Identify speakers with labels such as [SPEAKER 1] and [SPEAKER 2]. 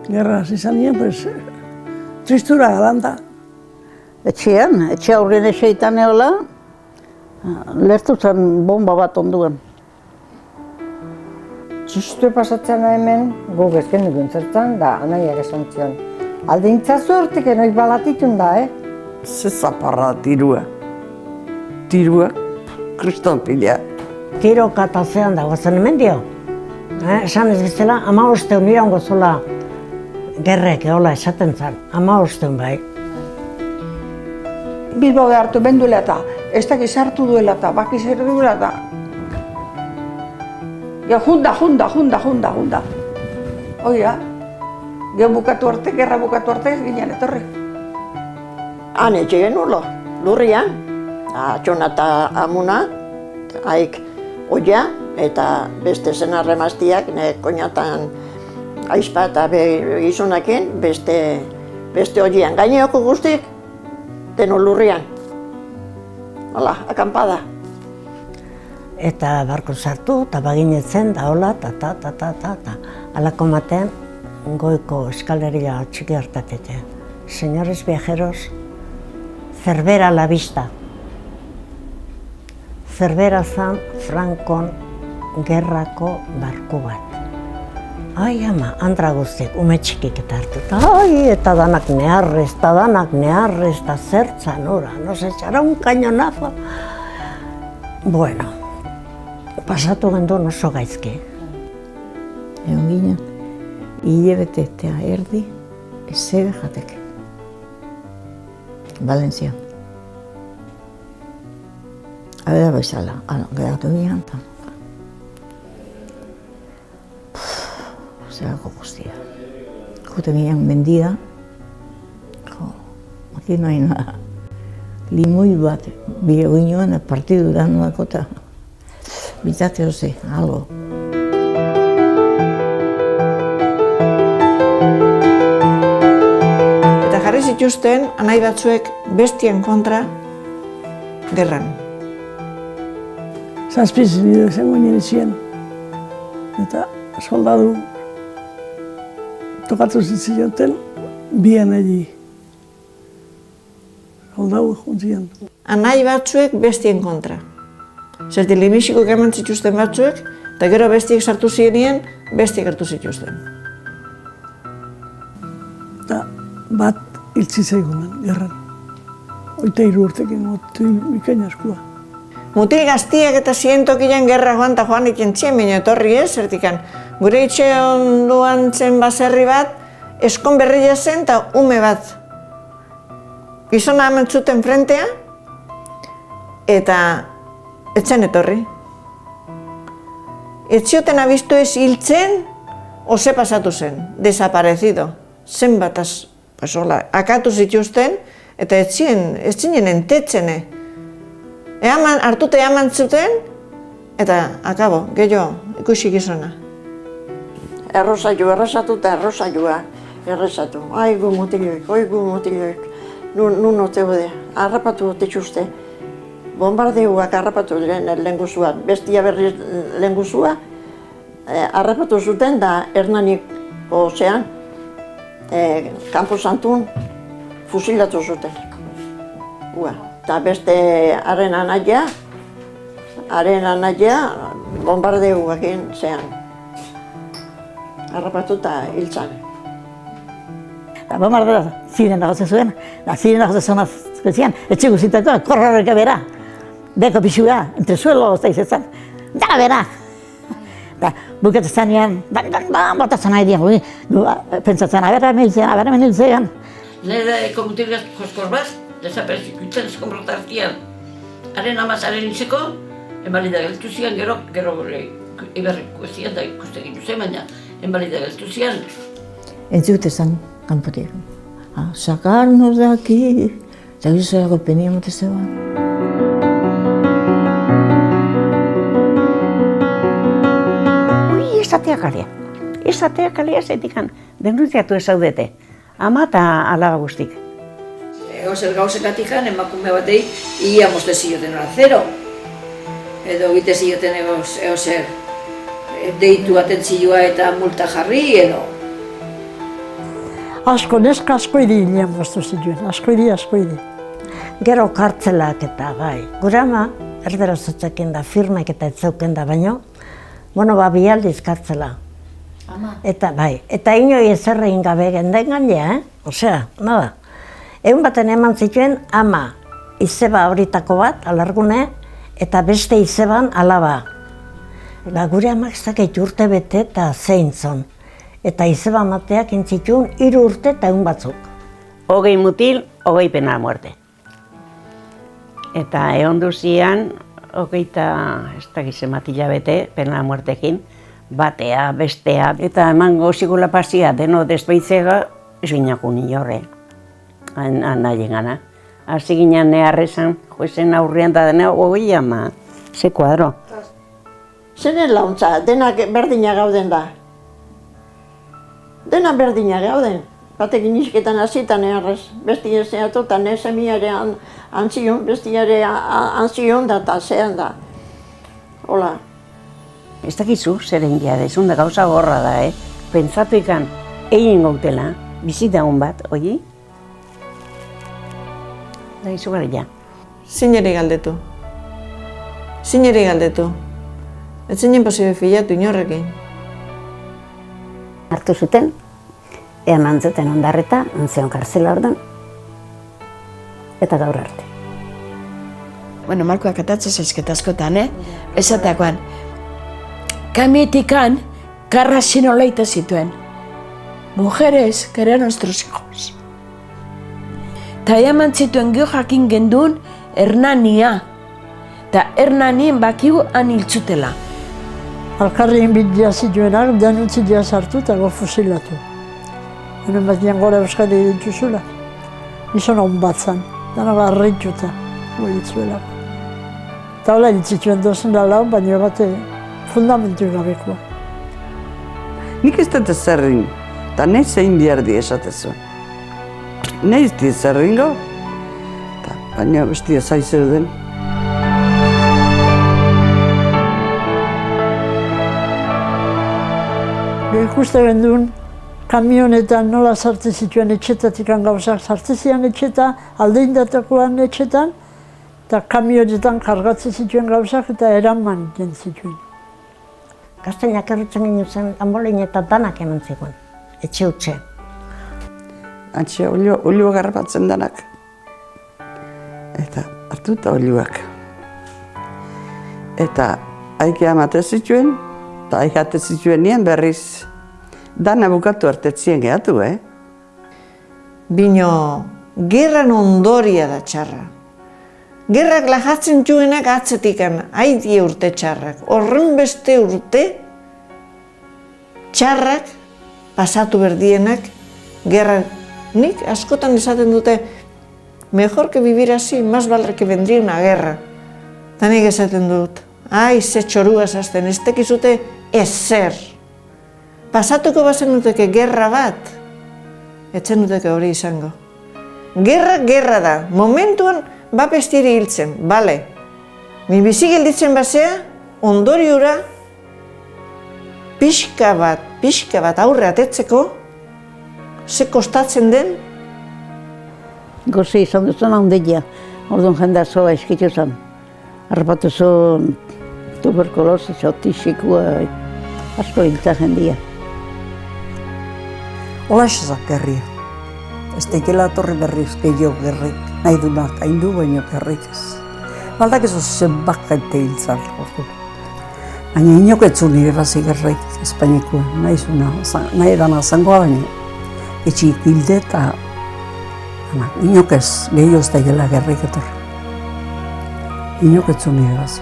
[SPEAKER 1] Gerra hasi zanien, pues, tristura galanta.
[SPEAKER 2] Etxe aurrien eseitan eola, lertu zen bomba bat onduan.
[SPEAKER 3] Txistue pasatzen hemen, guk ezken dugun zertzen, da anaiak esan zion. Aldintza zuertik enoi balatitun da,
[SPEAKER 4] Ze zaparra tirua. Tirua, kriston pila.
[SPEAKER 5] Tiro katazean dagozen hemen dio. Esan ez bezala, 15 iraungo zola gerrek eola esaten zen, 15 bai.
[SPEAKER 6] Bilbo hartu benduela eta, ez dakiz hartu duela eta, bakiz duela eta. Ja, junda. Oia, gero bukatu arte, gerra bukatu arte ez ginen etorri.
[SPEAKER 2] Han etxe genulo, lurrian, atxona eta amuna, haik oia, eta beste zenarre maztiak, koinatan aizpa eta gizonakin, beste oian. Gaineoko guztik, deno lurrian. Hala, akampada.
[SPEAKER 5] Eta barko sartu, eta baginetzen, da hola, ta. Alako maten, goiko eskaleria txiki hartatete. Señores viajeros, Cervera a la vista. Cervera zan Frankon gerrako barku bat. Ai ama, andra guztiek, ume txikik eta hartuta. Ai, eta danak neharrez, eta zertzan ora, no se echará un cañonazo. Bueno, pasatu gendun oso gaizki.
[SPEAKER 7] Egon ginen, hilabete eta erdi, ezebe jateke. Valencia. Abera bezala, geratu ginen, eta zerako guztia. Juten ginen mendida, aquí no hay nada. Limoi bat, bide ginen partidu danuako eta bitate hoze, algo.
[SPEAKER 6] Eta jarri zituzten, anai batzuek bestien kontra gerran.
[SPEAKER 1] Zazpiz nire zengo nire ziren. Eta soldadu tokatu zitzioten bien egi. Soldadu juntzien.
[SPEAKER 6] Anai batzuek bestien kontra. Zerti limixikoak eman zituzten batzuek, eta gero bestiek sartu zirenien, bestiek hartu zituzten.
[SPEAKER 1] Eta bat hiltzi zaigunen, gerran. 23 urtekin motu bikaina askua.
[SPEAKER 6] Mutil gaztiak eta zientokian gerra joan eta joan iken txien baina etorri ez, zertikan. Gure itxe onduan zen baserri bat, eskon berria zen eta ume bat. Gizona hemen zuten frentea, eta etzen etorri. Etzioten abistu ez hiltzen, ose pasatu zen, desaparecido. Zenbat akatu zituzten, eta ez zinen entetzene. Hartute eman zuten, eta akabo, gehiago, ikusi gizona.
[SPEAKER 2] Errosatu eta erresatu. Aigu mutilioik, nun ote bode, harrapatu dituzte. Bombardeuak harrapatu diren lehenguzua, bestia berriz lehenguzua, harrapatu zuten da Hernanik ozean, Campo Santun fusilatu zuten. Eta beste haren anaia bombardeuak egin zean. Harrapatu eta hiltzan.
[SPEAKER 7] Bombardea ziren dagozen zuen, ziren dagozen zuen, etxe guztitatu, korrorreka bera. Beko pixua, entre suelo, zaizetan, dara bera. Bukatzen zanean, botatzen nahi dian, pentsatzen, abera meniltzean.
[SPEAKER 8] Nire komutilgaz koskor bat, desaperezikutzen eskonbrotartian. Haren amazaren izeko, enbalida geltu zian, gero iberriko zian da ikusten zen, baina enbalida geltu zian.
[SPEAKER 7] Entzute zen, kanpotik. Sakarnos de aquí, eta gizorako penia mote zegoen.
[SPEAKER 5] Izatea kalea zaitikan, denunziatu ezaudete. Ama eta alaba guztik.
[SPEAKER 8] Egozer gauzekatik emakume batei ia moste zioten hora zero. Edo gite zioten egozer deitu atentzioa eta multa jarri edo.
[SPEAKER 1] Asko, neska asko hilean moztu zituen, asko hiri.
[SPEAKER 5] Gero kartzelak eta bai. Gure ama, erdera zotzekin da, firmek eta etzeuken da, baino, bialdiz kartzela. Eta bai, eta inoi ezerre ingabe genden gainea, Osea, nada. Egun baten eman zituen ama izeba horitako bat, alargune, eta beste izeban alaba. Gure amak ez dakit urte bete eta zein zon. Eta izeba mateak intzitun 3 urte eta egun batzuk.
[SPEAKER 9] 20 mutil, 20 pena muerte. Eta egon duzian, 20, ez dakiz matila bete, pena muertekin, batea, bestea, eta emango zigula pasia deno desbeitzega, ez binako ni horre, nahi gana. Hasi ginen neharrezan, joezen aurrian da dena, ama, ze kuadro.
[SPEAKER 2] Zeren launtza, denak berdina gauden da. Dena berdina gauden. Batekin izketan hasietan neharrez, besti zeatu eta ne semiare antzion, bestiare antzion da eta zean da. Hola.
[SPEAKER 9] Ez dakizu, zer egia da, izun da gauza gorra da, Pentsatu ikan, egin gautela, bizitagun bat, oi? Da izugarri ja.
[SPEAKER 6] Zineri galdetu. Ez zinen posible filatu inorrekin.
[SPEAKER 10] Hartu zuten, eman zuten ondarreta, antzion karzela orduan, eta gaur arte.
[SPEAKER 11] Markoak atatzen zaizket askotan, Esateakoan, kamietikan karra sinoleita zituen. Mujeres, que eran nuestros hijos. Ta eman zituen gio jakin gendun Hernania. Ta Hernanien bakigu han hiltzutela.
[SPEAKER 1] Alkarrien bidea zituenak, denuntzidea sartu eta fusilatu. Honen batian gora euskadi dituzula. Izan hon bat zan, dena garrituta, goitzuelako. Eta hola ditzituen dozen da lau, baina bate fundamentu gabekoa.
[SPEAKER 4] Nik ez dut zerrin, eta nahi zein biardi esatezuen. Nahi ez zerringo, baina bestia zaizeu den.
[SPEAKER 1] Ikuste gendun, kamionetan nola sartzen zituen etxetatik gauzak sartzen zian etxeta, aldeindatakoan etxetan, eta kamionetan kargatzen zituen gauzak eta eraman zituen.
[SPEAKER 5] Gaztainak errutzen ginen zen, ambolein eta danak eman zigun, etxe utxe.
[SPEAKER 4] Antxe olioa garrapatzen danak. Eta hartu eta olioak. Eta aike amate zituen, eta aikate zituen nien berriz. Dana bukatu hartetzien gehatu,
[SPEAKER 6] Bino, gerran ondoria da txarra. Gerrak lajatzen juenak atzetikan, haidie urte txarrak. Horren beste urte, txarrak pasatu berdienak, gerrak. Nik askotan esaten dute, mejor que vivir así, más vale que vendría una guerra. Eta nik esaten dut, ai, ze txorua zazten, ez tekizute ezer. Pasatuko bazen duteke gerra bat, etzen duteke hori izango. Gerra da, momentuan bapestiri hiltzen, bale. Mi bizi gelditzen basea, ondoriura, pixka bat aurre atetzeko, ze kostatzen den?
[SPEAKER 7] Gozi izan duzun handia, orduan jendea zoa eskitu zen. Harrapatu zuen tuberkulosis, otixikoa, asko hilta jendia.
[SPEAKER 12] Ola esazak gerria. Ez teikela torri berriz gehiago gerrik, nahi dunak, hain du baino gerrik ez. Baldak ez ozen bakaite hiltzar, ordu. Baina inok etzu nire bazi gerrik, Espainikoa, nahi dana zangoa baino. Etxik hilde eta inok ez gehiago ez teikela gerrik etorri. Inok etzu nire bazi.